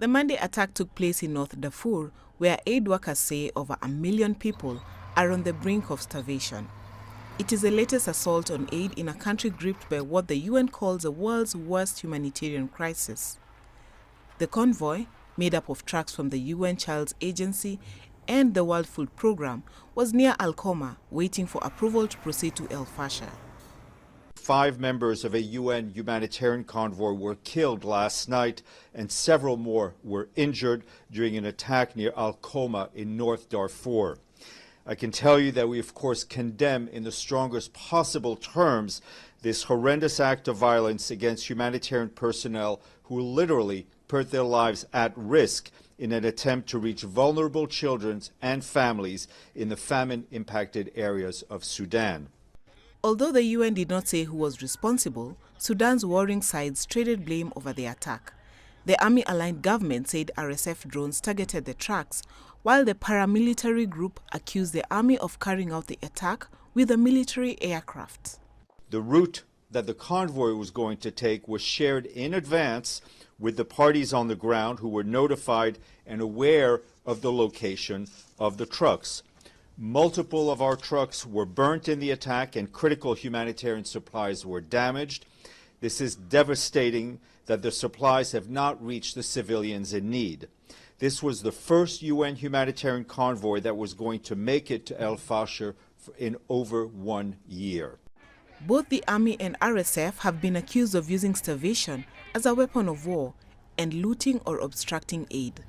The Monday attack took place in North Darfur, where aid workers say over 1 million people are on the brink of starvation. It is the latest assault on aid in a country gripped by what the UN calls the world's worst humanitarian crisis. The convoy, made up of trucks from the UN Child's Agency and the World Food Programme, was near Al-Khoma, waiting for approval to proceed to El Fasher. 5 members of a UN humanitarian convoy were killed last night, and several more were injured during an attack near Al-Khoma in North Darfur. I can tell you that we, of course, condemn in the strongest possible terms this horrendous act of violence against humanitarian personnel who literally put their lives at risk in an attempt to reach vulnerable children and families in the famine-impacted areas of Sudan. Although the UN did not say who was responsible, Sudan's warring sides traded blame over the attack. The army-aligned government said RSF drones targeted the trucks, while the paramilitary group accused the army of carrying out the attack with a military aircraft. The route that the convoy was going to take was shared in advance with the parties on the ground who were notified and aware of the location of the trucks. Multiple of our trucks were burnt in the attack and critical humanitarian supplies were damaged. This is devastating that the supplies have not reached the civilians in need. This was the first UN humanitarian convoy that was going to make it to El Fasher in over 1 year. Both the army and RSF have been accused of using starvation as a weapon of war and looting or obstructing aid.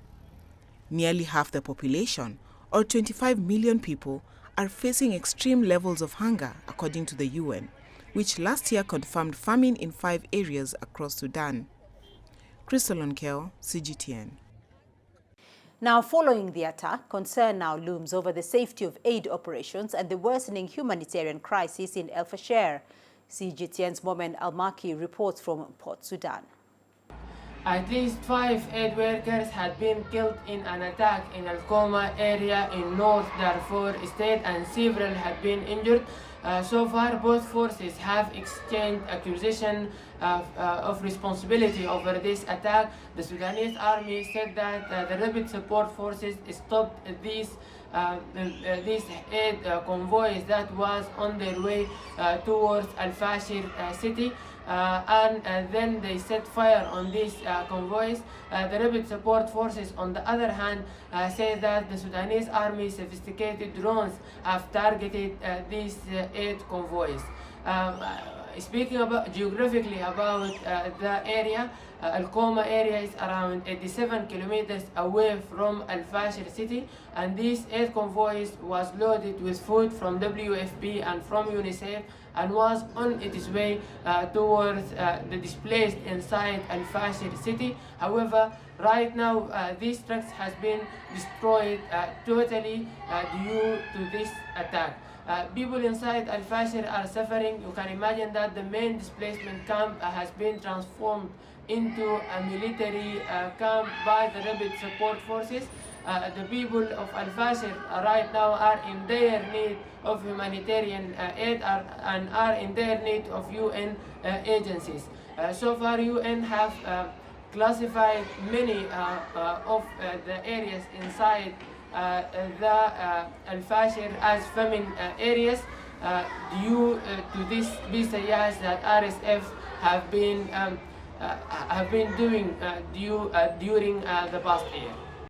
Nearly half the population, or 25 million people, are facing extreme levels of hunger, according to the UN, which last year confirmed famine in 5 areas across Sudan. Crystal Onkeo, CGTN. Now, following the attack, concern now looms over the safety of aid operations and the worsening humanitarian crisis in El Fasher. CGTN's Momen Almaki reports from Port Sudan. At least 5 aid workers had been killed in an attack in Al-Khoma area in North Darfur state, and several had been injured. So far, both forces have exchanged accusation of responsibility over this attack. The Sudanese army said that the rapid support forces stopped these aid convoys that was on their way towards Al-Fasher city. And then they set fire on these convoys. The rapid support forces, on the other hand, say that the Sudanese army's sophisticated drones have targeted these aid convoys. Speaking about geographically about the area, Al-Khoma area is around 87 kilometers away from Al-Fasher city, and these aid convoys was loaded with food from WFP and from UNICEF and was on its way towards the displaced inside Al-Fasher city. However, right now these trucks has been destroyed totally due to this attack. People inside Al-Fasher are suffering. You can imagine that the main displacement camp has been transformed into a military camp by the rapid support forces. The people of Al-Fasher right now are in their need of humanitarian aid and are in their need of UN agencies. So far, UN have classified many of the areas inside the Al-Fasher as famine areas due to this BCIs that RSF have been doing during the past year.